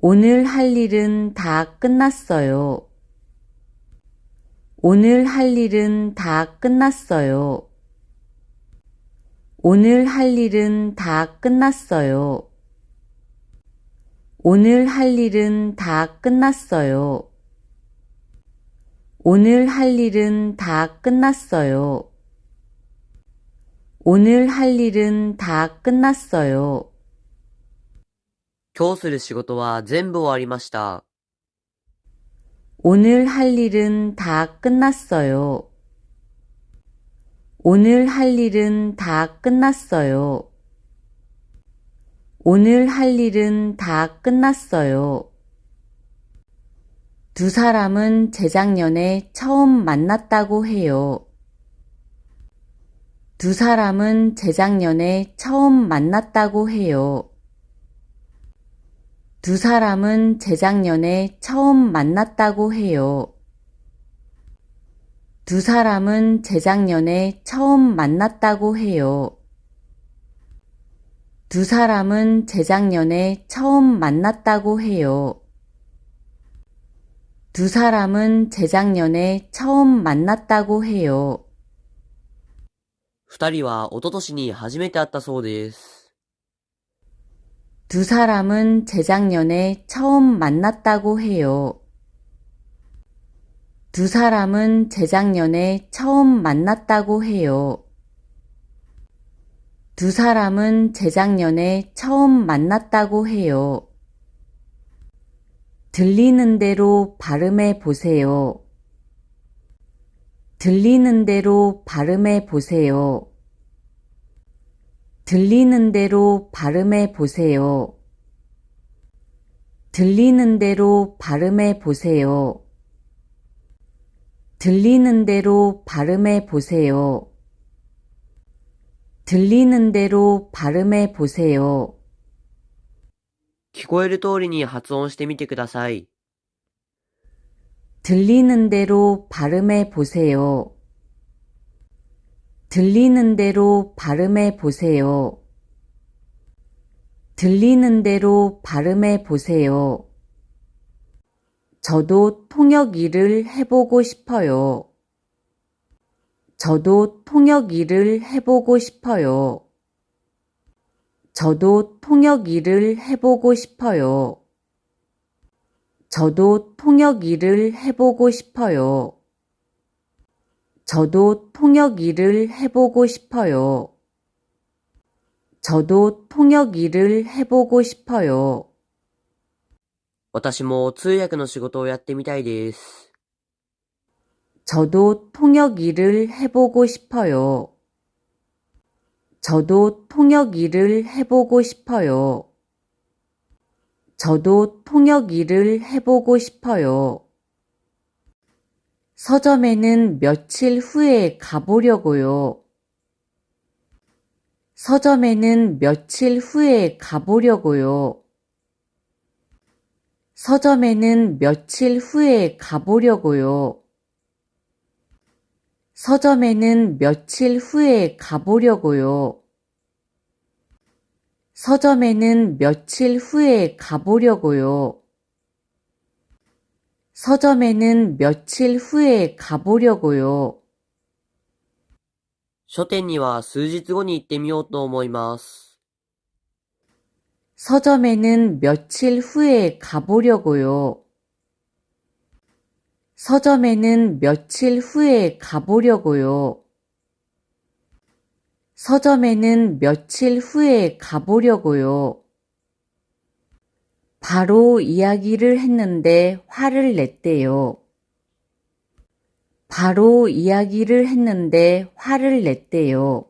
오늘 할 일은 다 끝났어요. 오늘 할 일은 다 끝났어요. 오늘 할 일은 다 끝났어요. 오늘 할 일은 다 끝났어요. 오늘 할 일은 다 끝났어요. 오늘 할 일은 다 끝났어요. 今日する仕事は全部終わりました。 오늘 할 일은 다 끝났어요. 오늘 할 일은 다 끝났어요. 오늘 할 일은 다 끝났어요. 두 사람은 재작년에 처음 만났다고 해요. 두 사람은 재작년에 처음 만났다고 해요. 두 사람은 재작년에 처음 만났다고 해요. 두 사람은 재작년에 처음 만났다고 해요. 두 사람은 재작년에 처음 만났다고 해요. 두 사람은 재작년에 처음 만났다고 해요. 二人は一昨年に初めて会ったそうです。 두 사람은 재작년에 처음 만났다고 해요. 두 사람은 재작년에 처음 만났다고 해요. 두 사람은 재작년에 처음 만났다고 해요. 들리는 대로 발음해 보세요. 들리는 대로 발음해 보세요. 들리는 대로 발음해 보세요. 들리는 대로 발음해 보세요. 들리는 대로 발음해 보세요. 들리는 대로 발음해 보세요. 聞こえる通りに発音してみてください。 들리는 대로 발음해 보세요. 들리는 대로 발음해 보세요. 들리는 대로 발음해 보세요. 저도 통역 일을 해보고 싶어요. 저도 통역 일을 해보고 싶어요. 저도 통역 일을 해보고 싶어요. 저도 통역 일을 해보고 싶어요. 저도 통역 일을 해보고 싶어요. 저도 통역 일을 해보고 싶어요. 私も通訳の仕事をやってみたいです。 저도 통역 일을 해보고 싶어요. 저도 통역 일을 해보고 싶어요. 저도 통역 일을 해보고 싶어요. 서점에는 며칠 후에 가보려고요. 서점에는 며칠 후에 가보려고요. 서점에는 며칠 후에 가보려고요. 서점에는 며칠 후에 가보려고요. 서점에는 며칠 후에 가보려고요. 서점에는 며칠 후에 가보려고요. 書店には数日後に行ってみようと思います。 서점에는 며칠 후에 가보려고요. 서점에는 며칠 후에 가보려고요. 서점에는 며칠 후에 가보려고요. 바로 이야기를 했는데 화를 냈대요. 바로 이야기를 했는데 화를 냈대요.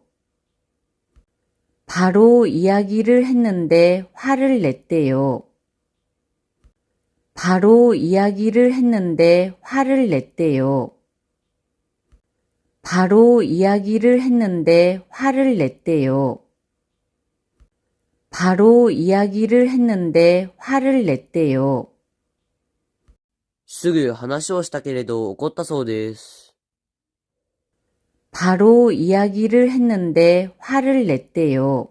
바로 이야기를 했는데 화를 냈대요. 바로 이야기를 했는데 화를 냈대요. 바로 이야기를 했는데 화를 냈대요. 바로 이야기를 했는데 화를 냈대요. すぐ話をしたけれど怒ったそうです。 바로 이야기를 했는데 화를 냈대요.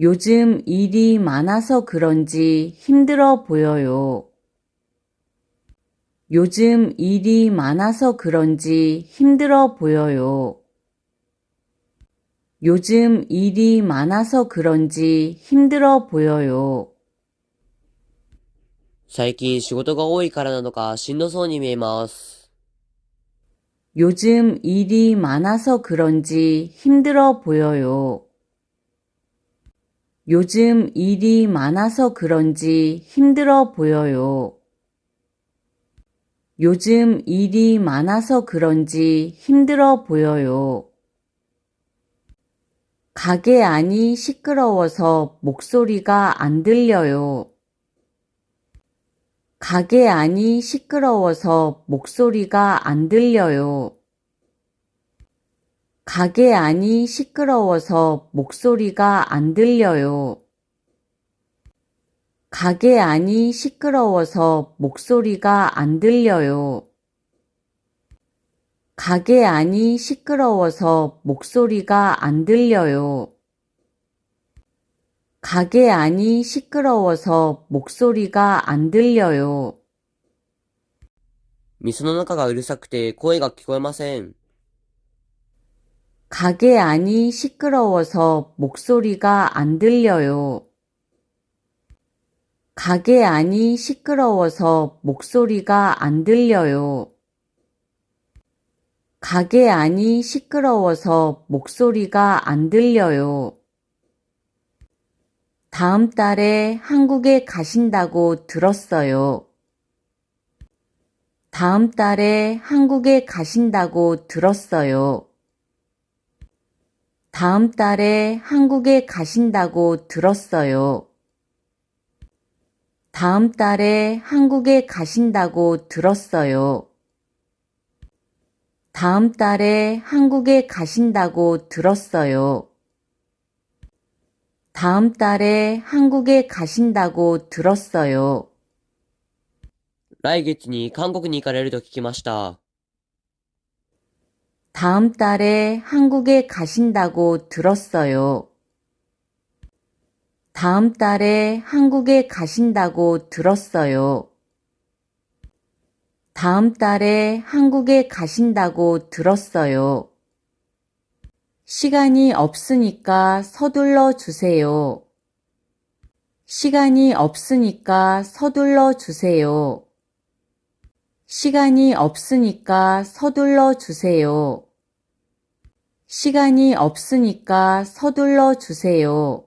요즘 일이 많아서 그런지 힘들어 보여요. 요즘 일이 많아서 그런지 힘들어 보여요. 요즘 일이 많아서 그런지 힘들어 보여요. 最近仕事が多いからなのかしんどそうに見えます。 요즘 일이 많아서 그런지 힘들어 보여요. 요즘 일이 많아서 그런지 힘들어 보여요. 요즘 일이 많아서 그런지 힘들어 보여요. 가게 안이 시끄러워서 목소리가 안 들려요. 가게 안이 시끄러워서 목소리가 안 들려요. 가게 안이 시끄러워서 목소리가 안 들려요. 가게 안이 시끄러워서 목소리가 안 들려요. 가게 안이 시끄러워서 목소리가 안 들려요. 가게 안이 시끄러워서 목소리가 안 들려요. 店の中がうるさくて声が聞こえません。 가게 안이 시끄러워서 목소리가 안 들려요. 가게 안이 시끄러워서 목소리가 안 들려요. 가게 안이 시끄러워서 목소리가 안 들려요. 다음 달에 한국에 가신다고 들었어요. 다음 달에 한국에 가신다고 들었어요. 다음 달에 한국에 가신다고 들었어요. 다음 달에 한국에 가신다고 들었어요. 다음 달에 한국에 가신다고 들었어요. 다음 달에 한국에 가신다고 들었어요. 来月に韓国に行かれると聞きました。 다음 달에 한국에 가신다고 들었어요. 다음 달에 한국에 가신다고 들었어요. 다음 달에 한국에 가신다고 들었어요. 시간이 없으니까 서둘러 주세요. 시간이 없으니까 서둘러 주세요. 시간이 없으니까 서둘러 주세요. 시간이 없으니까 서둘러 주세요.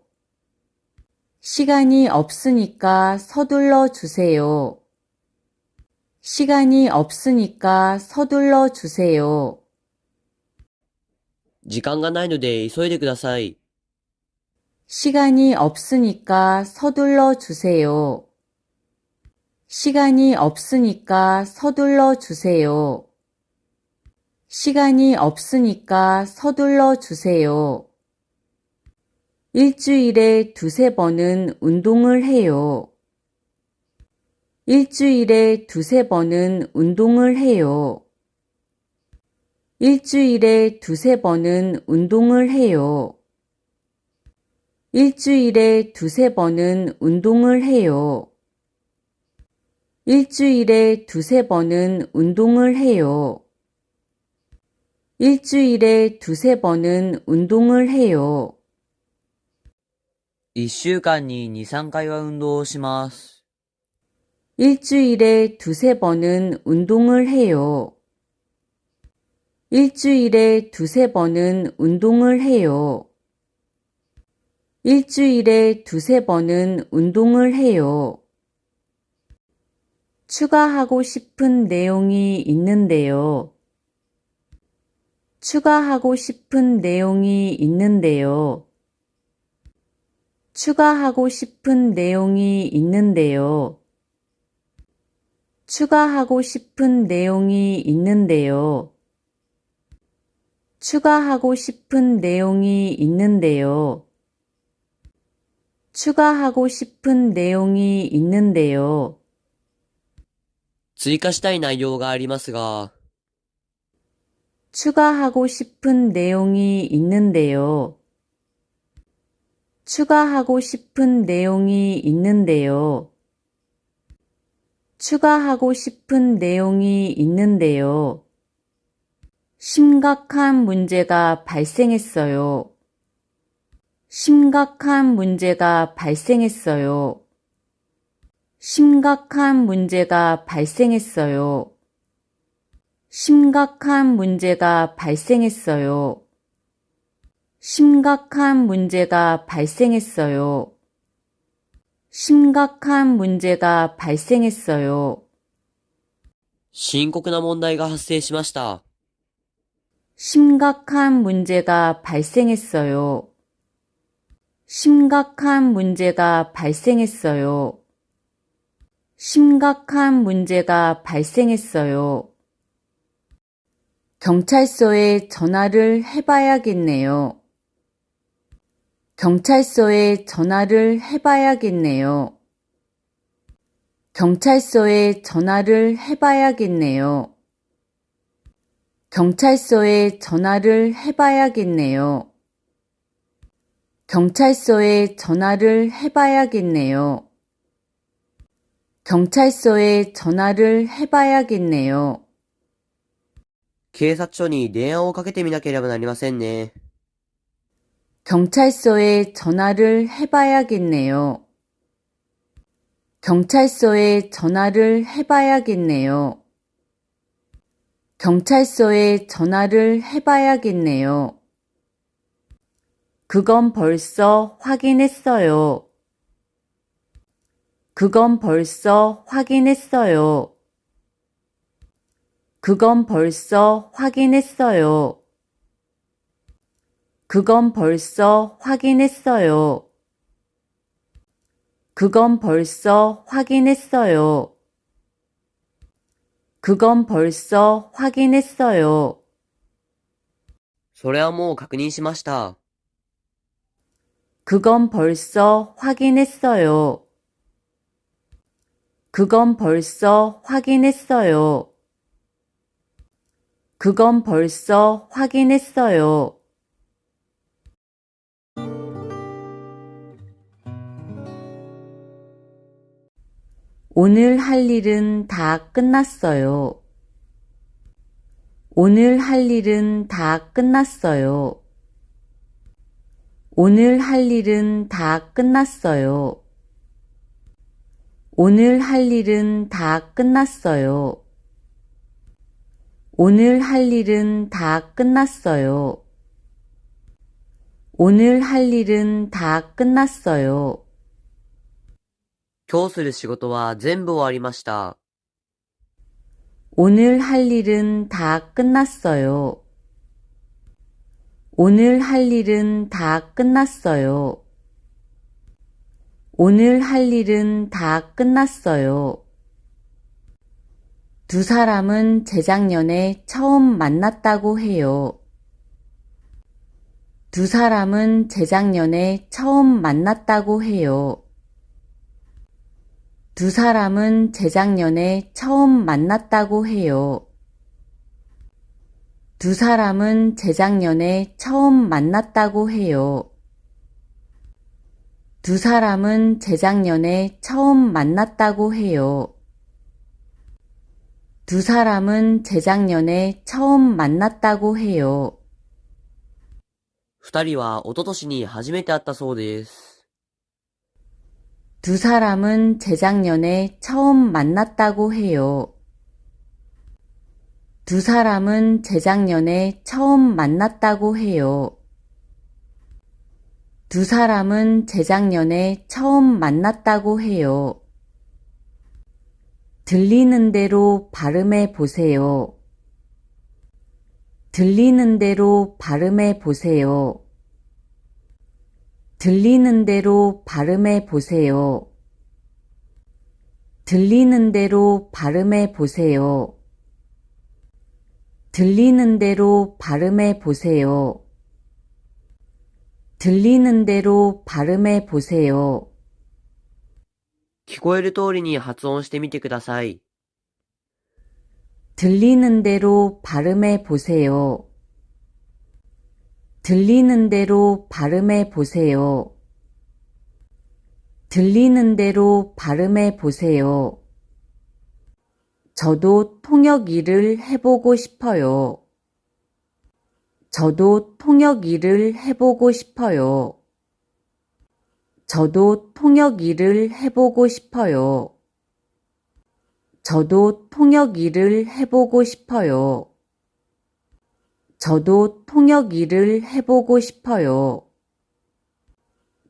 시간이 없으니까 서둘러 주세요. 시간이 없으니까 서둘러 주세요. 時間がないので急いでください。 시간이 없으니까 서둘러 주세요. 시간이 없으니까 서둘러 주세요. 시간이 없으니까 서둘러 주세요. 일주일에 두세 번은 운동을 해요. 일주일에 두세 번은 운동을 해요. 일주일에 두세 번은 운동을 해요. 일주일에 두세 번은 운동을 해요. 일주일에 두세 번은 운동을 해요. 일주일에 두세 번은 운동을 해요. 一週間に2、3回は運動をします。 일주일에 두세 번은 운동을 해요. 일주일에 두세 번은 운동을 해요. 일주일에 두세 번은 운동을 해요. 추가하고 싶은 내용이 있는데요. 추가하고 싶은 내용이 있는데요. 추가하고 싶은 내용이 있는데요. 추가하고 싶은 내용이 있는데요. 추가하고 싶은 내용이 있는데요. 추가하고 싶은 내용이 있는데요. 追加したい内容がありますが、 추가하고 싶은 내용이 있는데요. 추가하고 싶은 내용이 있는데요. 추가하고 싶은 내용이 있는데요. 심각한 문제가 발생했어요. 심각한 문제가 발생했어요. 심각한 문제가 발생했어요. 심각한 문제가 발생했어요. 심각한 문제가 발생했어요. 심각한 문제가 발생했어요. 深刻な問題が発生しました。 심각한 문제가 발생했어요. 심각한 문제가 발생했어요. 심각한 문제가 발생했어요. 경찰서에 전화를 해봐야겠네요. 경찰서에 전화를 해봐야겠네요. 경찰서에 전화를 해봐야겠네요. 경찰서에 전화를 해봐야겠네요. 경찰서에 전화를 해봐야겠네요. 경찰서에 전화를 해봐야겠네요. 警察署に電話をかけてみなければなりませんね。 경찰서에 전화를 해봐야겠네요. 경찰서에 전화를 해봐야겠네요. 경찰서에 전화를 해봐야겠네요. 그건 벌써 확인했어요. 그건 벌써 확인했어요. 그건 벌써 확인했어요. 그건 벌써 확인했어요. 그건 벌써 확인했어요. 그건 벌써 확인했어요. それはもう確認しました。 그건 벌써 확인했어요. 그건 벌써 확인했어요. 그건 벌써 확인했어요. 오늘 할 일은 다 끝났어요. 오늘 할 일은 다 끝났어요. 오늘 할 일은 다 끝났어요. 오늘 할 일은 다 끝났어요. 오늘 할 일은 다 끝났어요. 오늘 할 일은 다 끝났어요. 今日する仕事は全部終わりました。 오늘 할 일은 다 끝났어요. 오늘 할 일은 다 끝났어요. 오늘 할 일은 다 끝났어요. 두 사람은 재작년에 처음 만났다고 해요. 두 사람은 재작년에 처음 만났다고 해요. 두 사람은 재작년에 처음 만났다고 해요. 두 사람은 재작년에 처음 만났다고 해요. 두 사람은 재작년에 처음 만났다고 해요. 두 사람은 재작년에 처음 만났다고 해요. 二人は一昨年に初めて会ったそうです。 두 사람은 재작년에 처음 만났다고 해요. 두 사람은 재작년에 처음 만났다고 해요. 두 사람은 재작년에 처음 만났다고 해요. 들리는 대로 발음해 보세요. 들리는 대로 발음해 보세요. 들리는 대로 발음해 보세요. 들리는 대로 발음해 보세요. 들리는 대로 발음해 보세요. 들리는 대로 발음해 보세요. 聞こえる通りに発音してみてください。 들리는 대로 발음해 보세요. 들리는 대로 발음해 보세요. 들리는 대로 발음해 보세요. 저도 통역 일을 해보고 싶어요. 저도 통역 일을 해보고 싶어요. 저도 통역 일을 해보고 싶어요. 저도 통역 일을 해보고 싶어요. 저도 통역 일을 해보고 싶어요.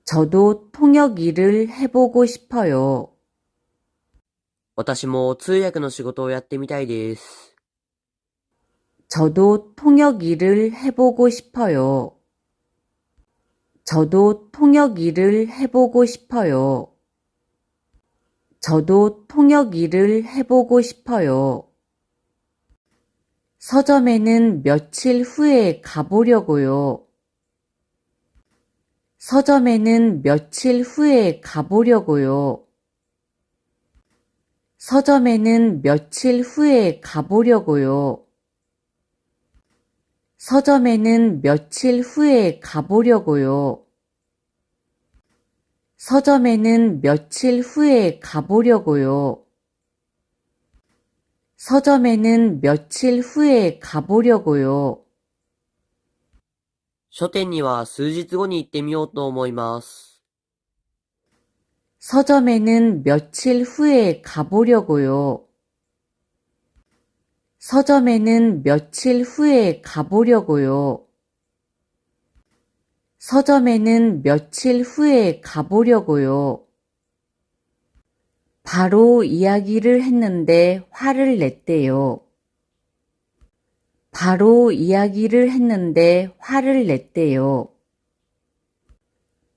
저도 통역 일을 해보고 싶어요. 私も通訳の仕事をやってみたいです。 저도 통역 일을 해보고 싶어요. 저도 통역 일을 해보고 싶어요. 저도 통역 일을 해보고 싶어요. 서점에는 며칠 후에 가보려고요. 서점에는 며칠 후에 가보려고요. 서점에는 며칠 후에 가보려고요. 서점에는 며칠 후에 가보려고요. 서점에는 며칠 후에 가보려고요. 서점에는 며칠 후에 가보려고요. 書店には数日後に行ってみようと思います。 서점에는 며칠 후에 가보려고요. 서점에는 며칠 후에 가보려고요. 서점에는 며칠 후에 가보려고요. 바로 이야기를 했는데 화를 냈대요. 바로 이야기를 했는데 화를 냈대요.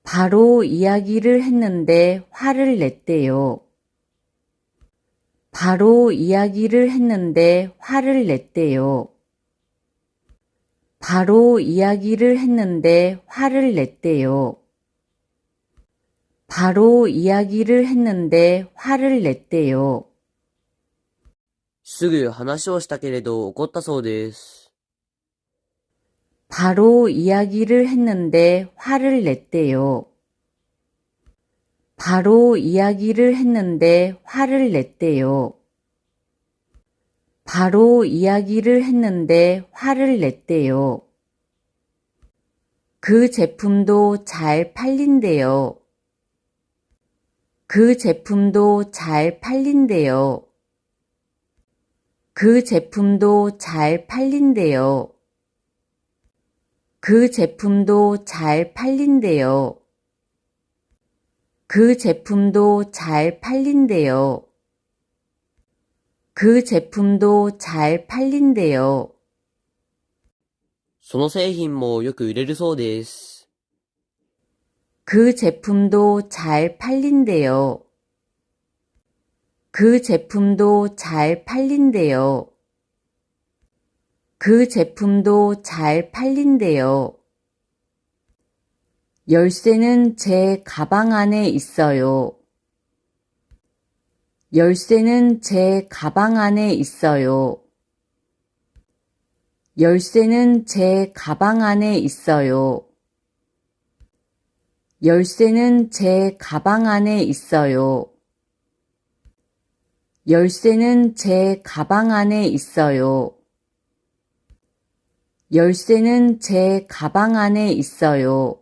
바로 이야기를 했는데 화를 냈대요. 바로 이야기를 했는데 화를 냈대요. 바로 이야기를 했는데 화를 냈대요. 바로 이야기를 했는데 화를 냈대요. すぐ話をしたけれど怒ったそうです。 바로 이야기를 했는데 화를 냈대요. 바로 이야기를 했는데 화를 냈대요. 바로 이야기를 했는데 화를 냈대요. 그 제품도 잘 팔린대요. 그 제품도 잘 팔린대요. 그 제품도 잘 팔린대요. 그 제품도 잘 팔린대요. 그 제품도 잘 팔린대요. 그 제품도 잘 팔린대요. その製品もよく売れるそうです。 그 제품도 잘 팔린대요. 그 제품도 잘 팔린대요. 그 제품도 잘 팔린대요. 열쇠는 제 가방 안에 있어요. 열쇠는 제 가방 안에 있어요. 열쇠는 제 가방 안에 있어요. 열쇠는 제 가방 안에 있어요. 열쇠는 제 가방 안에 있어요. 열쇠는 제 가방 안에 있어요.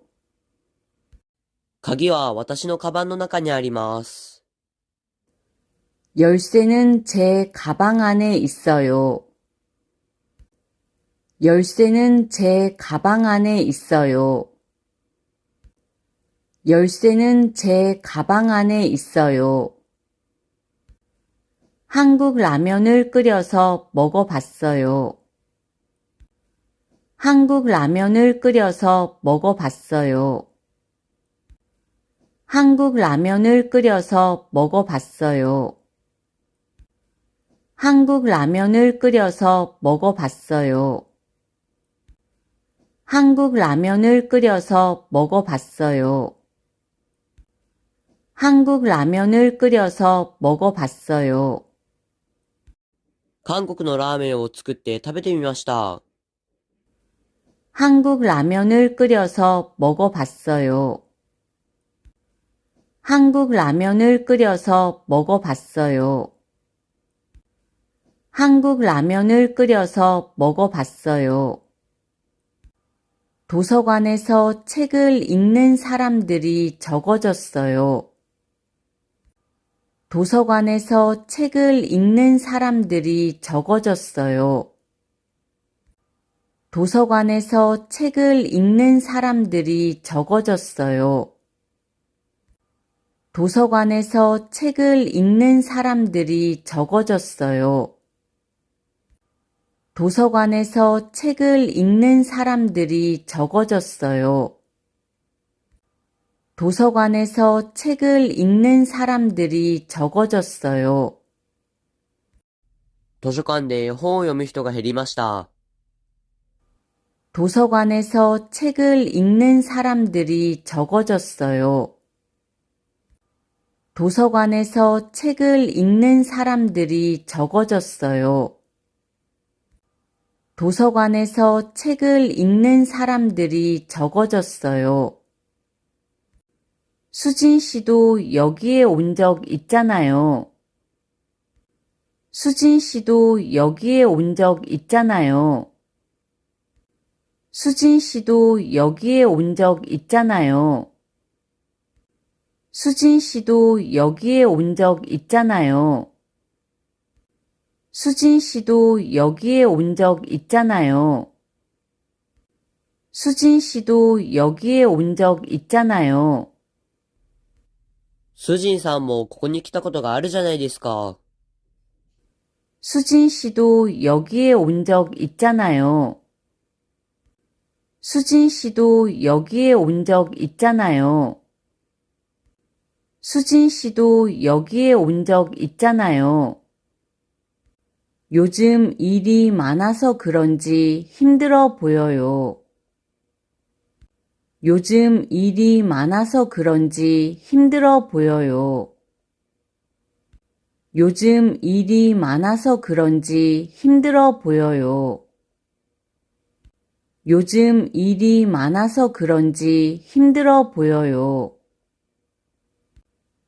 鍵は私のカバンの中にあります。 열쇠는 제 가방 안에 있어요. 열쇠는 제 가방 안에 있어요. 열쇠는 제 가방 안에 있어요. 한국 라면을 끓여서 먹어봤어요. 한국 라면을 끓여서 먹어봤어요. 한국 라면을 끓여서 먹어봤어요. 한국 라면을 끓여서 먹어봤어요. 한국 라면을 끓여서 먹어봤어요. 한국 라면을 끓여서 먹어봤어요. 韓国のラーメンを作って食べてみました。 한국 라면을 끓여서 먹어봤어요. 한국 라면을 끓여서 먹어봤어요. 한국 라면을 끓여서 먹어봤어요. 도서관에서 책을 읽는 사람들이 적어졌어요. 도서관에서 책을 읽는 사람들이 적어졌어요. 도서관에서 책을 읽는 사람들이 적어졌어요. 도서관에서 책을 읽는 사람들이 적어졌어요. 도서관에서 책을 읽는 사람들이 적어졌어요. 도서관에서 책을 읽는 사람들이 적어졌어요. 図書館で本を読む人が減りました。 도서관에서 책을 읽는 사람들이 적어졌어요. 도서관에서 책을 읽는 사람들이 적어졌어요. 도서관에서 책을 읽는 사람들이 적어졌어요. 수진 씨도 여기에 온 적 있잖아요. 수진 씨도 여기에 온 적 있잖아요. 수진 씨도 여기에 온 적 있잖아요. 수진 씨도 여기에 온 적 있잖아요. 수진 씨도 여기에 온 적 있잖아요. 수진 씨도 여기에 온 적 있잖아요. スジンさんもここに来たことがあるじゃないですか。 수진 씨도 여기에 온 적 있잖아요. 수진 씨도 여기에 온 적 있잖아요. 수진 씨도 여기에 온 적 있잖아요. 요즘 일이 많아서 그런지 힘들어 보여요. 요즘 일이 많아서 그런지 힘들어 보여요. 요즘 일이 많아서 그런지 힘들어 보여요. 요즘 일이 많아서 그런지 힘들어 보여요.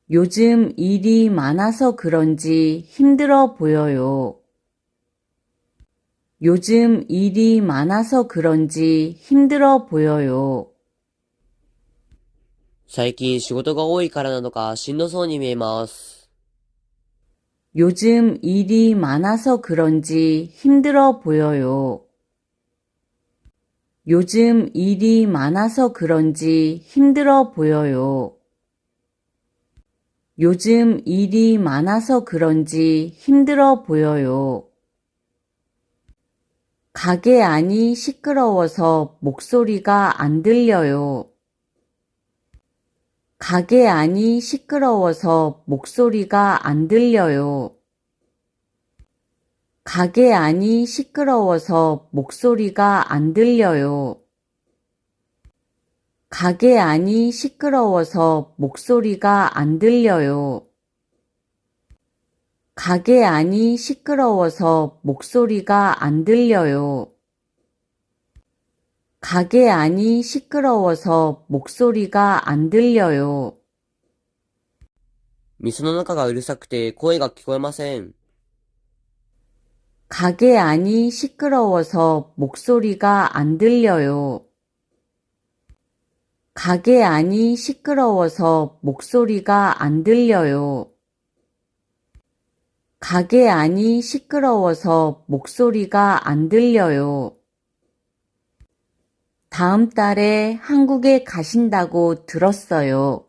요즘 일이 많아서 그런지 힘들어 보여요. 요즘 일이 많아서 그런지 힘들어 보여요. 最近仕事が多いからなのかしんどそうに見えます。 요즘 일이 많아서 그런지 힘들어 보여요. 요즘 일이 많아서 그런지 힘들어 보여요. 요즘 일이 많아서 그런지 힘들어 보여요. 가게 안이 시끄러워서 목소리가 안 들려요. 가게 안이 시끄러워서 목소리가 안 들려요. 가게 안이 시끄러워서 목소리가 안 들려요. 가게 안이 시끄러워서 목소리가 안 들려요. 가게 안이 시끄러워서 목소리가 안 들려요. 가게 안이 시끄러워서 목소리가 안 들려요. 店の中がうるさくて声が聞こえません。 가게 안이 시끄러워서 목소리가 안 들려요. 가게 안이 시끄러워서 목소리가 안 들려요. 가게 안이 시끄러워서 목소리가 안 들려요. 다음 달에 한국에 가신다고 들었어요.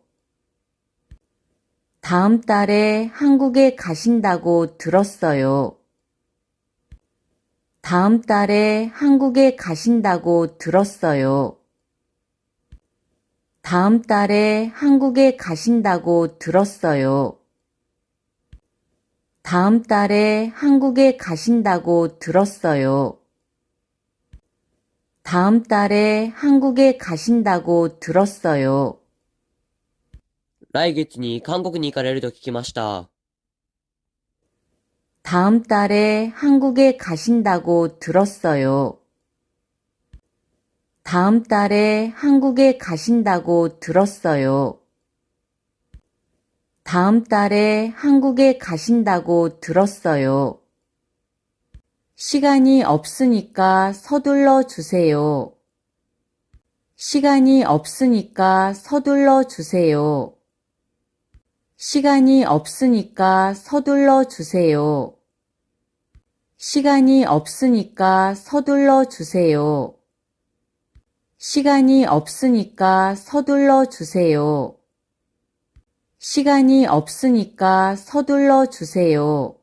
다음 달에 한국에 가신다고 들었어요. 다음 달에 한국에 가신다고 들었어요. 다음 달에 한국에 가신다고 들었어요. 다음 달에 한국에 가신다고 들었어요. 다음 달에 한국에 가신다고 들었어요. 来月に韓国に行かれると聞きました。 다음 달에 한국에 가신다고 들었어요. 다음 달에 한국에 가신다고 들었어요. 다음 달에 한국에 가신다고 들었어요. 시간이 없으니까 서둘러 주세요. 시간이 없으니까 서둘러 주세요. 시간이 없으니까 서둘러 주세요. 시간이 없으니까 서둘러 주세요. 시간이 없으니까 서둘러 주세요. 시간이 없으니까 서둘러 주세요.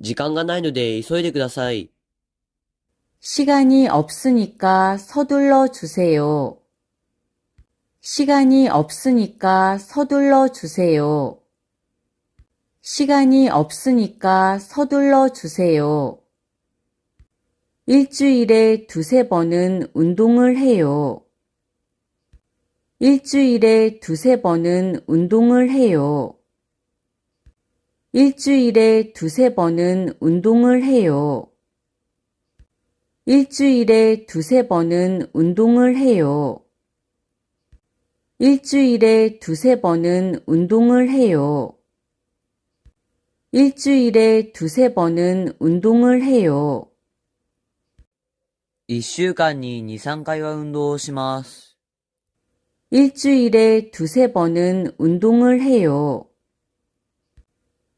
時間がないので急いでください。 시간이 없으니까 서둘러 주세요. 시간이 없으니까 서둘러 주세요. 시간이 없으니까 서둘러 주세요. 일주일에 두세 번은 운동을 해요. 일주일에 두세 번은 운동을 해요. 일주일에 두세 번은 운동을 해요. 일주일에 두세 번은 운동을 해요. 일주일에 두세 번은 운동을 해요. 일주일에 두세 번은 운동을 해요. 1週間に2、3回は運動をします。 일주일에 두세 번은 운동을 해요.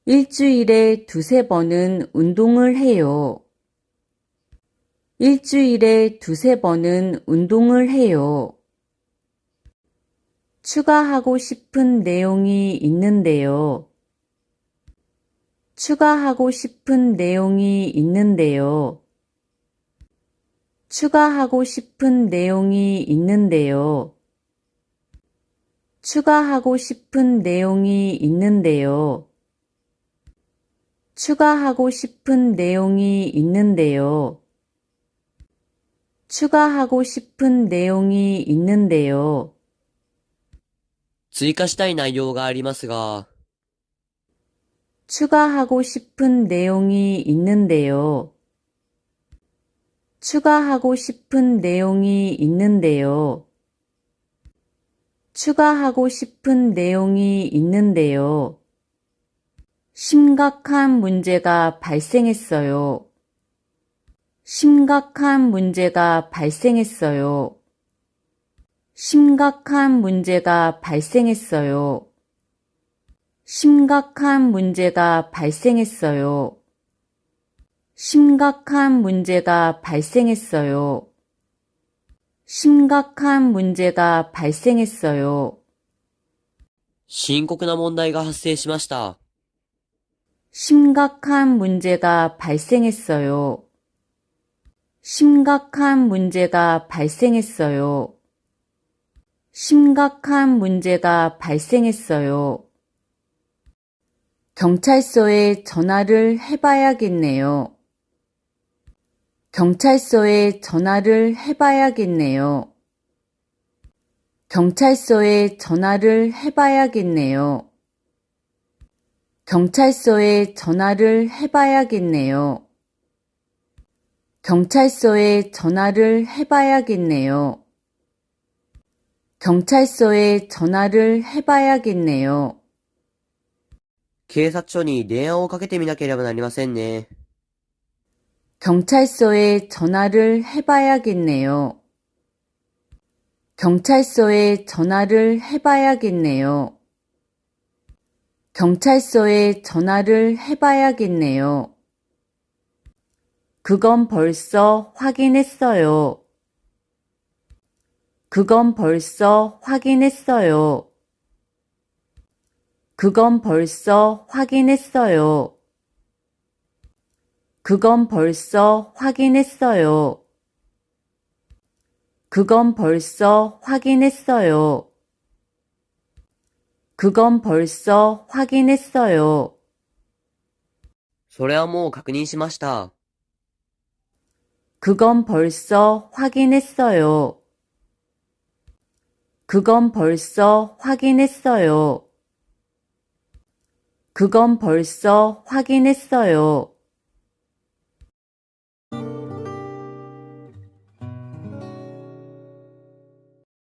일주일에 두세 번은 운동을 해요. 일주일에 두세 번은 운동을 해요. 추가하고 싶은 내용이 있는데요. 추가하고 싶은 내용이 있는데요. 추가하고 싶은 내용이 있는데요. 추가하고 싶은 내용이 있는데요. 추가하고 싶은 내용이 있는데요. 추가하고 싶은 내용이 있는데요. 追加したい内容がありますが、 추가하고 싶은 내용이 있는데요. 추가하고 싶은 내용이 있는데요. 추가하고 싶은 내용이 있는데요. 심각한 문제가 발생했어요. 심각한 문제가 발생했어요. 심각한 문제가 발생했어요. 심각한 문제가 발생했어요. 심각한 문제가 발생했어요. 심각한 문제가 발생했어요. 深刻な問題が発生しました。 심각한 문제가 발생했어요. 심각한 문제가 발생했어요. 심각한 문제가 발생했어요. 경찰서에 전화를 해봐야겠네요. 경찰서에 전화를 해봐야겠네요. 경찰서에 전화를 해봐야겠네요. 경찰서에 전화를 해봐야겠네요. 경찰서에 전화를 해봐야겠네요. 경찰서에 전화를 해봐야겠네요. 警察署に電話をかけてみなければなりませんね。 경찰서에 전화를 해봐야겠네요. 경찰서에 전화를 해봐야겠네요. 경찰서에 전화를 해봐야겠네요. 그건 벌써 확인했어요. 그건 벌써 확인했어요. 그건 벌써 확인했어요. 그건 벌써 확인했어요. 그건 벌써 확인했어요. 그건 벌써 확인했어요. それはもう確認しました。 그건 벌써 확인했어요. 그건 벌써 확인했어요. 그건 벌써 확인했어요.